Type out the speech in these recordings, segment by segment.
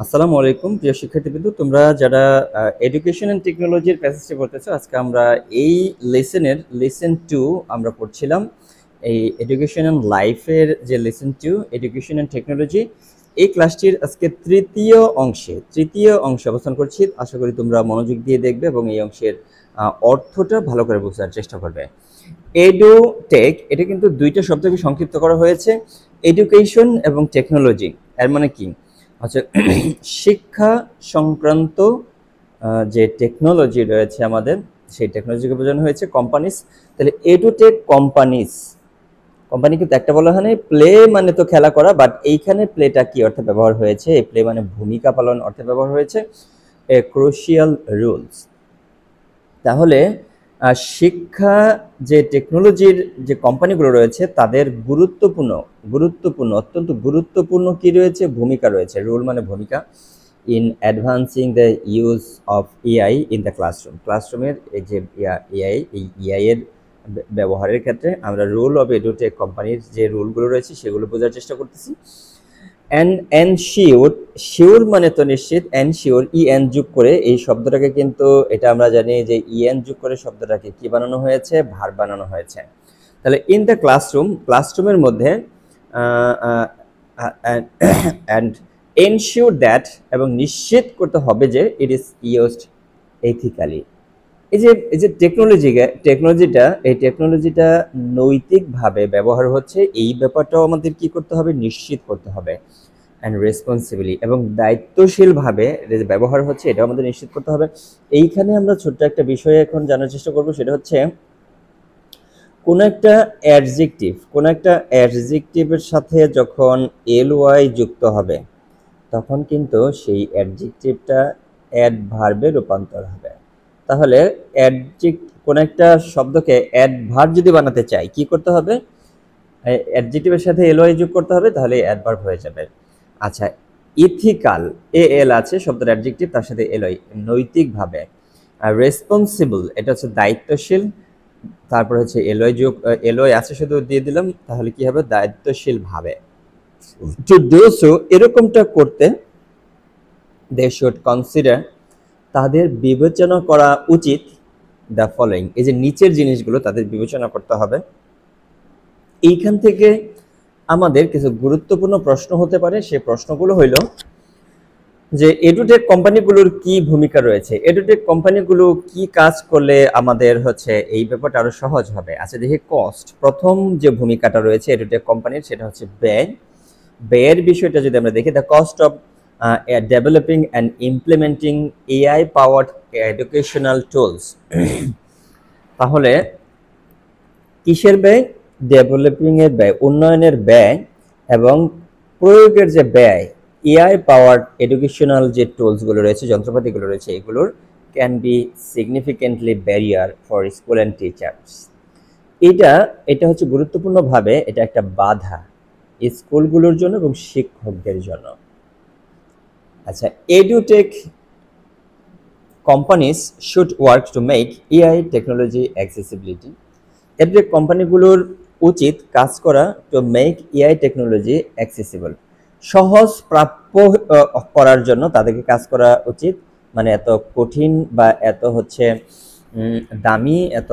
আসসালামু আলাইকুম প্রিয় শিক্ষার্থীবৃন্দ, তোমরা যারা এডুকেশন এন্ড টেকনোলজির প্যাসেজটি পড়তেছো, আজকে আমরা এই লেসন 2 আমরা পড়ছিলাম। এই এডুকেশন এন্ড লাইফের যে লেসন 2 এডুকেশন এন্ড টেকনোলজি, এই ক্লাসটির আজকে তৃতীয় অংশে অবস্থান করছি। আশা করি তোমরা মনোযোগ দিয়ে দেখবে এবং এই অংশের অর্থটা ভালো করে বোঝার চেষ্টা করবে। এডুটেক, এটা কিন্তু দুইটা শব্দকে সংক্ষিপ্ত করা হয়েছে, এডুকেশন এবং টেকনোলজি। এর মানে কি? আচ্ছা, শিক্ষা সংক্রান্ত যে টেকনোলজি রয়েছে আমাদের, সেই টেকনোলজিকে বোঝানো হয়েছে কোম্পানিজ। তাহলে এডুটেক কোম্পানিজ, কোম্পানি কিন্তু একটা বলা হয় না, প্লে মানে তো খেলা করা, বাট এইখানে প্লেটা কি অর্থে ব্যবহার হয়েছে? এই প্লে মানে ভূমিকা পালন অর্থে ব্যবহার হয়েছে, এ ক্রুশিয়াল রুলস। তাহলে শিক্ষা যে টেকনোলজির যে কোম্পানিগুলো রয়েছে তাদের অত্যন্ত গুরুত্বপূর্ণ কি রয়েছে? ভূমিকা রয়েছে। রোল মানে ভূমিকা। In advancing the use of AI in the ক্লাসরুমের এই যে এআই এর ব্যবহারের ক্ষেত্রে আমরা রোল অফ এডুটেক কোম্পানির যে রোলগুলো রয়েছে সেগুলো বোঝার চেষ্টা করতেছি। শিওর মানে তো নিশ্চিত, এনশিওর ইএন যোগ করে এই শব্দটাকে, কিন্তু এটা আমরা জানি যে ইএন যোগ করে শব্দটাকে কি বানানো হয়েছে? ভার্ব বানানো হয়েছে। তাহলে ইন দ্য ক্লাসরুমের মধ্যে অ্যান্ড এনশিওর দ্যাট, এবং নিশ্চিত করতে হবে যে ইট ইজ ইউজড এথিক্যালি। এই যে টেকনোলজিটা নৈতিকভাবে ব্যবহার হচ্ছে, এই ব্যাপারটাও আমাদের কি করতে হবে? নিশ্চিত করতে হবে। অ্যান্ড রেসপন্সিবলি, এবং দায়িত্বশীলভাবে ব্যবহার হচ্ছে, এটাও আমাদের নিশ্চিত করতে হবে। এইখানে আমরা ছোট্ট একটা বিষয় এখন জানার চেষ্টা করব, সেটা হচ্ছে কোনো একটা অ্যাডজেক্টিভের সাথে যখন এলওয়াই যুক্ত হবে, তখন কিন্তু সেই অ্যাডজেক্টিভটা অ্যাডভার্বে রূপান্তর হবে। তাহলে কোনো একটা শব্দকে অ্যাডভার্ব যদি বানাতে চাই, কি করতে হবে? অ্যাডজেক্টিভের সাথে এলওয়াই যোগ করতে হবে, তাহলে অ্যাডভার্ব হয়ে যাবে। আচ্ছা, ইথিক্যাল, এল আছে শব্দের অ্যাডজেক্টিভ, তার সাথে এলওয়াই, নৈতিকভাবে। আর রেসপন্সিবল, এটা হচ্ছে দায়িত্বশীল, তারপর হচ্ছে এলওয়াই আছে শুধু দিয়ে দিলাম, তাহলে কি হবে? দায়িত্বশীল ভাবে। টু ডু সো, এরকমটা করতে, দে শুড কনসিডার, তাদের বিবেচনা করা উচিত, দ্য ফলোয়িং, এই যে নিচের জিনিসগুলো তাদের বিবেচনা করতে হবে। এইখান থেকে আমাদের কিছু গুরুত্বপূর্ণ প্রশ্ন হতে পারে। সেই প্রশ্নগুলো হইল যে এডুটেক কোম্পানিগুলোর কি ভূমিকা রয়েছে, এডুটেক কোম্পানিগুলো কি কাজ করলে আমাদের হচ্ছে এই ব্যাপারটা আরো সহজ হবে। আচ্ছা, দেখি কস্ট, প্রথম যে ভূমিকাটা রয়েছে এডুটেক কোম্পানির, সেটা হচ্ছে ব্যয়ের বিষয়টা যদি আমরা দেখি, the cost of developing and implementing AI powered educational tools. তাহলে কিসের ব্যয়? ডেভেলপিং এর ব্যয়, উন্নয়নের ব্যয়, এবং প্রয়োগের যে ব্যয়, এআই পাওয়ার্ড এডুকেশনাল যে টুলসগুলো রয়েছে, যন্ত্রপাতিগুলো রয়েছে, এগুলোর can be significantly barrier for school and teachers. এটা হচ্ছে গুরুত্বপূর্ণভাবে এটা একটা বাধা স্কুলগুলোর জন্য এবং শিক্ষকদের জন্য। আচ্ছা, edtech companies should work to make AI technology accessibility. Edtech কোম্পানিগুলোর উচিত কাজ করা to make AI technology accessible, সহজ প্রাপ্য করার জন্য তাদেরকে কাজ করা উচিত। মানে এত কঠিন বা এত হচ্ছে দামি, এত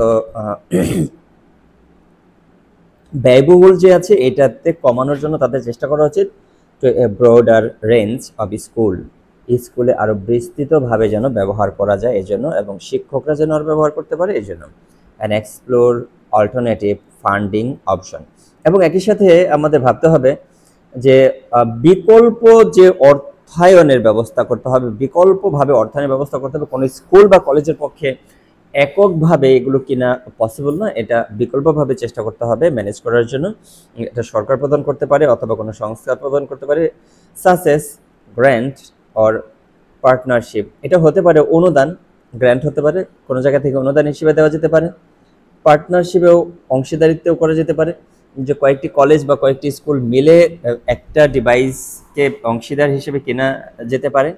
ব্যয়বহুল যে আছে, এটাতে কমানোর জন্য তাদের চেষ্টা করা উচিত। To a broader range of স্কুলে আরো বিস্তৃতভাবে যেন ব্যবহার করা যায় এজন্য, এবং শিক্ষকরা যেন আর ব্যবহার করতে পারে এজন্য। And explore alternative funding option, এবং একই সাথে আমাদের ভাবতে হবে যে বিকল্প যে অর্থায়নের ব্যবস্থা করতে হবে, বিকল্পভাবে অর্থায়নের ব্যবস্থা করতে হবে। কোনো স্কুল বা কলেজের পক্ষে এককভাবে এগুলো কিনা পসিবল না, এটা বিকল্পভাবে চেষ্টা করতে হবে ম্যানেজ করার জন্য। এটা সরকার প্রদান করতে পারে অথবা কোনো সংস্থা প্রদান করতে পারে, সাসেস গ্র্যান্ট অর পার্টনারশিপ। এটা হতে পারে অনুদান, গ্র্যান্ট হতে পারে, কোনো জায়গা থেকে অনুদান হিসেবে দেওয়া যেতে পারে, পার্টনারশিপেও অংশীদারিত্বেও করা যেতে পারে, যে কয়েকটি কলেজ বা কয়েকটি স্কুল মিলে একটা ডিভাইসকে অংশীদার হিসেবে কেনা যেতে পারে।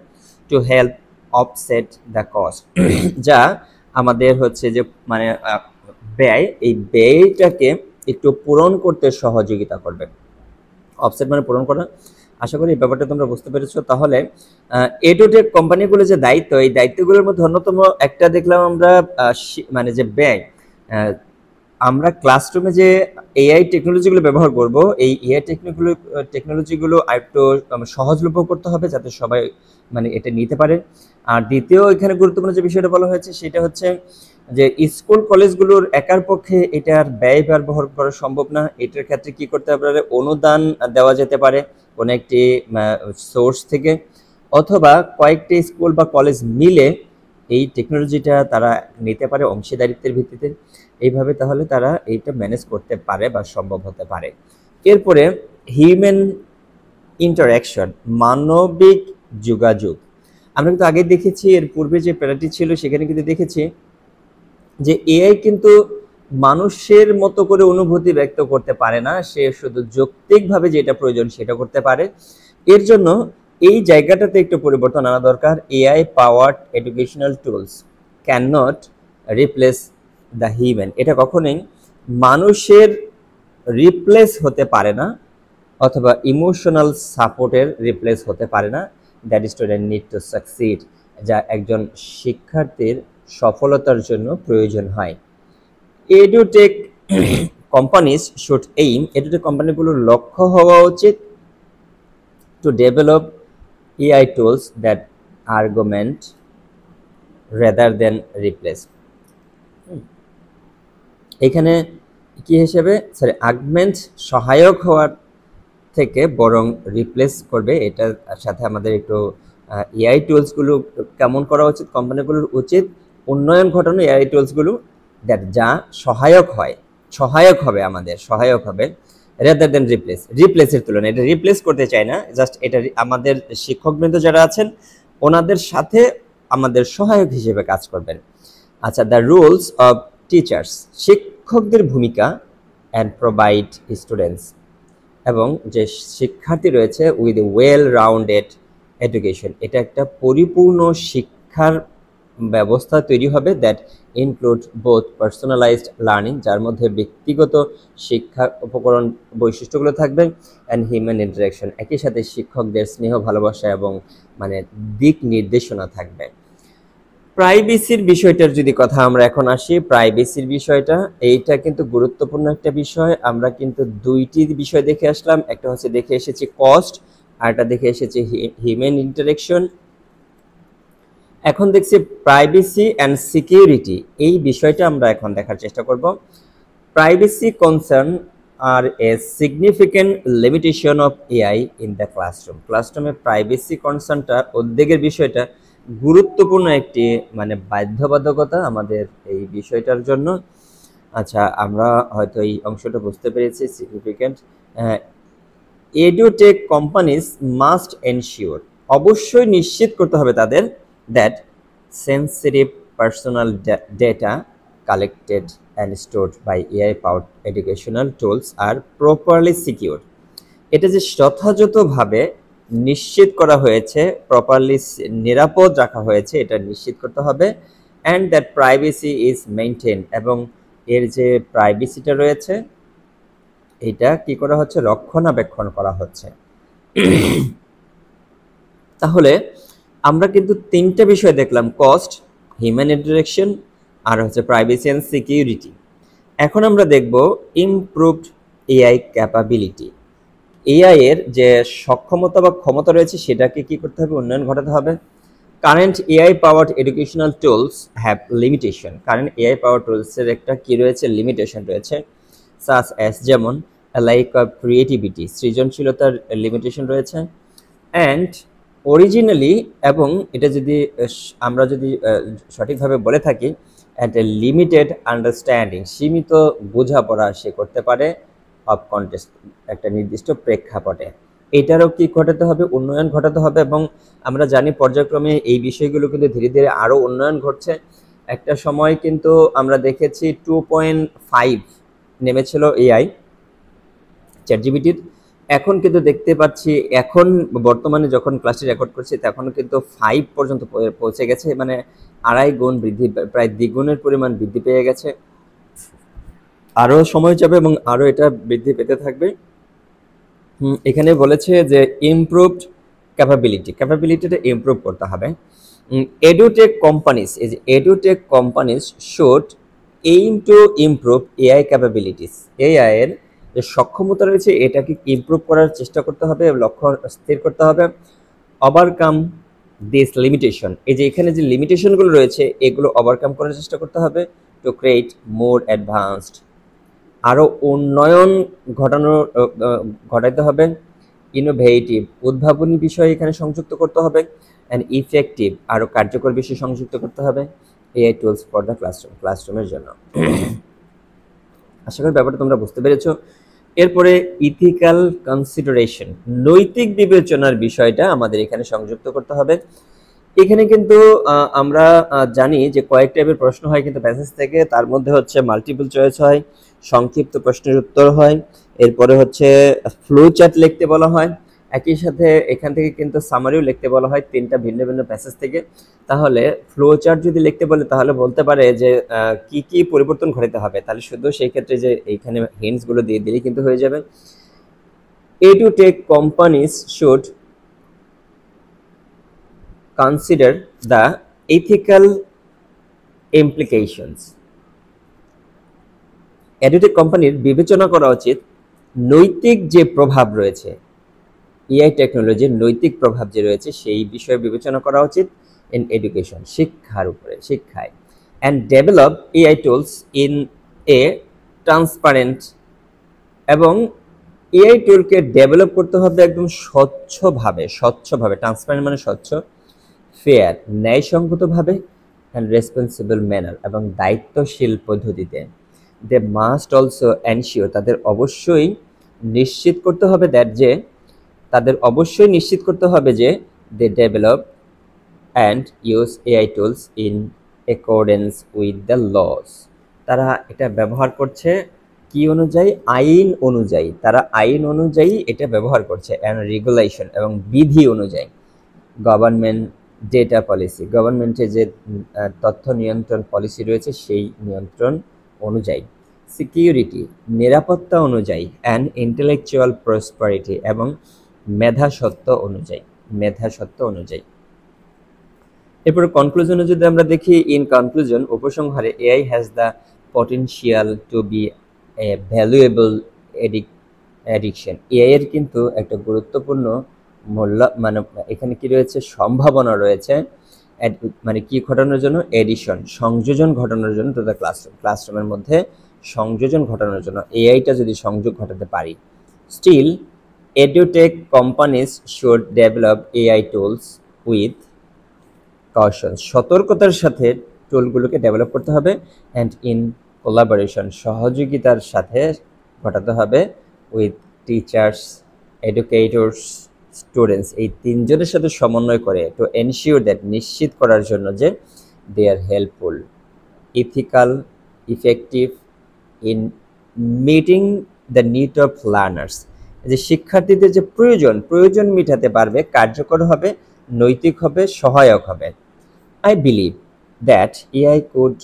To help offset the cost, যা আমাদের হচ্ছে যে মানে ব্যয়, এই ব্যয়টাকে একটু পূরণ করতে সহযোগিতা করবে। অফসেট মানে পূরণ করা। আশা করি এই ব্যাপারটা তোমরা বুঝতে পেরেছো। তাহলে এডুটেক কোম্পানিগুলো যে দায়িত্ব, এই দায়িত্বগুলোর মধ্যে অন্যতম একটা দেখলাম আমরা মানে যে ব্যয়, আমরা ক্লাসরুমে যে এআই টেকনোলজিগুলো ব্যবহার করব, এই এআই টেকনোলজিগুলো আরেকটু সহজলভ্য করতে হবে যাতে সবাই মানে এটা নিতে পারে। আর দ্বিতীয় এখানে গুরুত্বপূর্ণ যে বিষয়টা বলা হয়েছে সেটা হচ্ছে যে স্কুল কলেজগুলোর একার পক্ষে এটার ব্যয় ব্যবহার করা সম্ভব না। এটার ক্ষেত্রে কি করতে পারে, অনুদান দেওয়া যেতে পারে কোনো একটি সোর্স থেকে, অথবা কয়েকটি স্কুল বা কলেজ মিলে এই টেকনোলজিটা তারা নিতে পারে অংশীদারিত্বের ভিত্তিতে। এইভাবে তাহলে তারা এইটা ম্যানেজ করতে পারে বা সম্ভব হতে পারে। এরপরে হিউম্যান ইন্টারাকশন, মানবিক যোগাযোগ। আমরা কিন্তু আগে দেখেছি, এর পূর্বে যে প্যারাটি ছিল সেখানে কিন্তু দেখেছি যে এআই কিন্তু মানুষের মতো করে অনুভূতি ব্যক্ত করতে পারে না, সে শুধু যৌক্তিকভাবে যেটা প্রয়োজন সেটা করতে পারে। এর জন্য এই জায়গাটাতে একটু পরিবর্তন আনা দরকার। AI powered educational tools can not replace the human, এটা কখনোই মানুষের রিপ্লেস হতে পারে না, অথবা ইমোশনাল সাপোর্টের রিপ্লেস হতে পারে না। That student need to succeed, যা একজন শিক্ষার্থীর সফলতার জন্য প্রয়োজন হয়। Edtech companies should aim, edtech কোম্পানিগুলোর লক্ষ্য হওয়া উচিত to develop AI tools that augment rather than replace. এখানে কি হিসেবে, সরি, আর্গুমেন্ট সহায়ক হওয়ার থেকে বরং রিপ্লেস করবে। এটার সাথে আমাদের একটু এআই টুলসগুলো কেমন করা উচিত, কোম্পানিগুলোর উচিত উন্নয়ন ঘটানো এআই টুলসগুলো দ্যাট যা সহায়ক হয়, সহায়ক হবে, আমাদের সহায়ক হবে, রেদার দেন রিপ্লেস, রিপ্লেসের তুলনায়। এটা রিপ্লেস করতে চায় না, জাস্ট এটা আমাদের শিক্ষকবৃন্দ যারা আছেন ওনাদের সাথে আমাদের সহায়ক হিসেবে কাজ করবেন। আচ্ছা, দ্য রুলস অফ টিচার্স, শিক্ষকদের ভূমিকা, অ্যান্ড প্রোভাইড স্টুডেন্টস, এবং যে শিক্ষার্থী রয়েছে উইথ ওয়েল রাউন্ডেড এডুকেশন, এটা একটা পরিপূর্ণ শিক্ষার ব্যবস্থা তৈরি হবে that include both personalised learning, যার মধ্যে ব্যক্তিগত শিক্ষা উপকরণ বৈশিষ্ট্যগুলো থাকবে, অ্যান্ড হিউম্যান ইন্টারাকশন, একই সাথে শিক্ষকদের স্নেহ ভালোবাসা এবং মানে দিক নির্দেশনা থাকবে। প্রাইভেসির বিষয়টার যদি কথা আমরা এখন আসি, প্রাইভেসির বিষয়টা এইটা কিন্তু গুরুত্বপূর্ণ একটা বিষয়। আমরা কিন্তু দুইটি বিষয় দেখে আসলাম, একটা হচ্ছে দেখে এসেছি কস্ট, আর একটা দেখে এসেছি হিউম্যান ইন্টারাকশন। এখন দেখছি প্রাইভেসি অ্যান্ড সিকিউরিটি, এই বিষয়টা আমরা এখন দেখার চেষ্টা করব। Privacy concern are a significant limitation of AI in the classroom, ক্লাসরুমে প্রাইভেসি কনসার্নটা, উদ্বেগের বিষয়টা গুরুত্বপূর্ণ একটি মানে বাধ্যবাধকতা আমাদের এই বিষয়টার জন্য। আচ্ছা, আমরা হয়তো এই অংশটা বুঝতে পেরেছি। Significant, edtech companies must ensure, অবশ্যই নিশ্চিত করতে হবে তাদের, that sensitive personal data collected and stored by AI powered educational tools are properly secure, এটা যে যথাযথভাবে নিশ্চিত করা হয়েছে, প্রপারলি নিরাপদ রাখা হয়েছে, এটা নিশ্চিত করতে হবে। And that privacy is maintain, এবং এর যে প্রাইভেসিটা রয়েছে এটা কি করা হচ্ছে, রক্ষণাবেক্ষণ করা হচ্ছে। তাহলে আমরা কিন্তু তিনটা বিষয় দেখলাম, কস্ট, হিউম্যান ইন্টারাকশন, আর হচ্ছে প্রাইভেসি অ্যান্ড সিকিউরিটি। এখন আমরা দেখব ইমপ্রুভড এআই ক্যাপাবিলিটি, এআই এর যে সক্ষমতা বা ক্ষমতা রয়েছে সেটাকে কি করতে হবে, উন্নয়ন ঘটাতে হবে। Current AI powered educational tools have limitation, current AI power টুলসের একটা কি রয়েছে, লিমিটেশন রয়েছে। সাস অ্যাস, যেমন লাইক অফ ক্রিয়েটিভিটি, সৃজনশীলতার লিমিটেশন রয়েছে। অ্যান্ড অরিজিনালি, এবং এটা যদি আমরা যদি সঠিকভাবে বলে থাকি, অ্যাট এ লিমিটেড আন্ডারস্ট্যান্ডিং, সীমিত বোঝাপড়া সে করতে পারে অফ কন্টেক্সট, একটা নির্দিষ্ট প্রেক্ষাপটে। এটারও কি ঘটাতে হবে, উন্নয়ন ঘটাতে হবে। এবং আমরা জানি পর্যায়ক্রমে এই বিষয়গুলো কিন্তু ধীরে ধীরে আরও উন্নয়ন ঘটছে। একটা সময় কিন্তু আমরা দেখেছি 2.5 নেমেছিল এআই চ্যাটজিপিটির, এখন কিন্তু দেখতে পাচ্ছি, এখন বর্তমানে যখন ক্লাসটি রেকর্ড করছি তখনও কিন্তু 5 পর্যন্ত পৌঁছে গেছে, মানে 2.5 গুণ বৃদ্ধি, প্রায় দ্বিগুণের পরিমাণ বৃদ্ধি পেয়ে গেছে। আরও সময় যাবে এবং আরও এটা বৃদ্ধি পেতে থাকবে। এখানে বলেছে যে ইমপ্রুভড ক্যাপাবিলিটিটা ইমপ্রুভ করতে হবে। এডুটেক কোম্পানিজ, এই যে edtech companies should aim to improve AI capabilities, AI এর যে সক্ষমতা রয়েছে এটাকে ইমপ্রুভ করার চেষ্টা করতে হবে, লক্ষ্য স্থির করতে হবে। ওভারকাম দিস লিমিটেশন, এই যে এখানে যে লিমিটেশনগুলো রয়েছে এগুলো ওভারকাম করার চেষ্টা করতে হবে। টু ক্রিয়েট মোর অ্যাডভান্সড, আরও উন্নয়ন ঘটাইতে হবে। ইনোভেটিভ, উদ্ভাবনী বিষয় এখানে সংযুক্ত করতে হবে। অ্যান্ড ইফেক্টিভ, আরও কার্যকর বিষয় সংযুক্ত করতে হবে এআই টুলস ফর দ্য ক্লাসরুমের জন্য। আশা করি ব্যাপারটা তোমরা বুঝতে পেরেছো। এরপরে ইথিক্যাল কনসিডারেশন, নৈতিক বিবেচনার বিষয়টা আমাদের এখানে সংযুক্ত করতে হবে। এখানে কিন্তু আমরা জানি যে কয়েক টাইপের প্রশ্ন হয় কিন্তু প্যাসেজ থেকে, তার মধ্যে হচ্ছে মাল্টিপল চয়েস হয়, সংক্ষিপ্ত প্রশ্নের উত্তর হয়, এরপরে হচ্ছে ফ্লো চার্ট লিখতে বলা হয়, একই সাথে এখান থেকে কিন্তু সামারিও লিখতে বলা হয় তিনটা ভিন্ন ভিন্ন প্যাসেজ থেকে। তাহলে ফ্লো চার্ট যদি লিখতে বলে তাহলে বলতে পারে যে কি কি পরিবর্তন ঘটাতে হবে, তাহলে শুধু সেই ক্ষেত্রে যে এইখানে হিন্টসগুলো দিয়ে দিলেই কিন্তু হয়ে যাবে। Edtech companies should consider the ethical implications, edtech কোম্পানির বিবেচনা করা উচিত নৈতিক যে প্রভাব রয়েছে, এআই টেকনোলজির নৈতিক প্রভাব যে রয়েছে সেই বিষয়ে বিবেচনা করা উচিত ইন এডুকেশন, শিক্ষার উপরে, শিক্ষায়। And develop AI tools in a transparent, এবং এআই টুলকে ডেভেলপ করতে হবে একদম স্বচ্ছভাবে, ট্রান্সপারেন্ট মানে স্বচ্ছ, ফেয়ার ন্যায়সঙ্গতভাবে, অ্যান্ড রেসপন্সিবল ম্যানার এবং দায়িত্বশীল পদ্ধতিতে। দে মাস্ট অলসো এনশিওর, তাদের অবশ্যই নিশ্চিত করতে হবে যে they develop and use AI tools in accordance with the laws, তারা এটা ব্যবহার করছে কি অনুযায়ী, আইন অনুযায়ী, তারা আইন অনুযায়ী এটা ব্যবহার করছে, অ্যান্ড রেগুলেশন এবং বিধি অনুযায়ী। গভর্নমেন্ট ডেটা পলিসি, গভর্নমেন্টের যে তথ্য নিয়ন্ত্রণ পলিসি রয়েছে সেই নিয়ন্ত্রণ অনুযায়ী। সিকিউরিটি, নিরাপত্তা অনুযায়ী। অ্যান্ড ইন্টেলেকচুয়াল প্রসপারিটি, এবং মেধাসত্ব অনুযায়ী। এরপর কনক্লুশনে যদি আমরা দেখি, ইন কনক্লুশন, উপসংহারে, AI has the potential to be a valuable addition, AI এর কিন্তু একটা গুরুত্বপূর্ণ মানে এখানে কি রয়েছে, সম্ভাবনা রয়েছে, মানে কি ঘটানোর জন্য, এডিশন, সংযোজন ঘটানোর জন্য, তো ক্লাসরুমের মধ্যে সংযোজন ঘটানোর জন্য এআইটা যদি সংযোগ ঘটাতে পারি। Still edtech companies should develop AI tools with caution, সতর্কতার সাথে টুলগুলোকে ডেভেলপ করতে হবে। অ্যান্ড ইন কোলাবোরেশন, সহযোগিতার সাথে ঘটাতে হবে, উইথ টিচার্স, এডুকেটরস, স্টুডেন্টস, এই তিনজনের সাথে সমন্বয় করে, টু এনশিওর দ্যাট, নিশ্চিত করার জন্য যে they are helpful, ethical, effective in meeting the need of learners, যে শিক্ষার্থীদের যে প্রয়োজন মেটাতে পারবে, কার্যকর হবে, নৈতিক হবে, সহায়ক হবে। I believe that AI could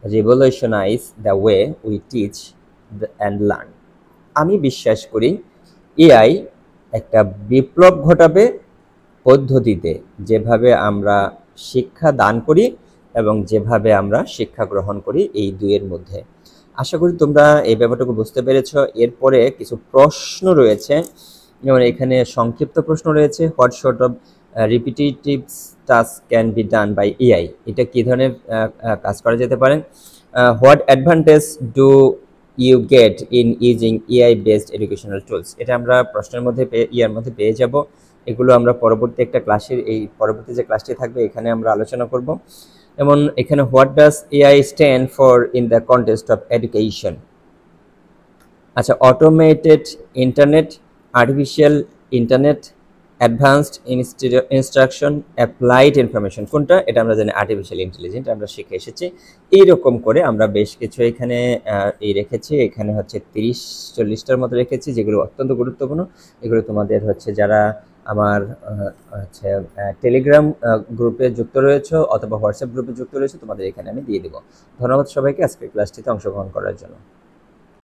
revolutionize the way we teach and learn. আমি বিশ্বাস করি এআই একটা বিপ্লব ঘটাবে পদ্ধতিতে, যেভাবে আমরা শিক্ষা দান করি এবং যেভাবে আমরা শিক্ষা গ্রহণ করি, এই দুইয়ের মধ্যে। আশা করি তোমরা এই ব্যাপারটুকু বুঝতে পেরেছ। এরপরে কিছু প্রশ্ন রয়েছে, যেমন এখানে সংক্ষিপ্ত প্রশ্ন রয়েছে, what sort of repetitive task can be done by AI, এটা কি ধরনের কাজ করা যেতে পারে। What advantage do you get in using AI based educational tools, এটা আমরা প্রশ্নের মধ্যে পেয়ে যাব। এগুলো আমরা পরবর্তী যে ক্লাসটি থাকবে এখানে আমরা আলোচনা করব। যেমন এখানে what does AI stand for in the context of education. আচ্ছা, automated internet, artificial internet, advanced instruction, applied information, কোনটা, এটা আমরা জানি আর্টিফিশিয়াল ইন্টেলিজেন্স, আমরা শিখে এসেছি। এইরকম করে আমরা বেশ কিছু এখানে রেখেছি, এখানে হচ্ছে 30-40টার মতো রেখেছি, যেগুলো অত্যন্ত গুরুত্বপূর্ণ। এগুলো তোমাদের হচ্ছে যারা আমার হচ্ছে টেলিগ্রাম গ্রুপে যুক্ত রয়েছে অথবা হোয়াটসঅ্যাপ গ্রুপে যুক্ত রয়েছে, তোমাদের এখানে আমি দিয়ে দেবো। ধন্যবাদ সবাইকে আজকের ক্লাসটিতে অংশগ্রহণ করার জন্য।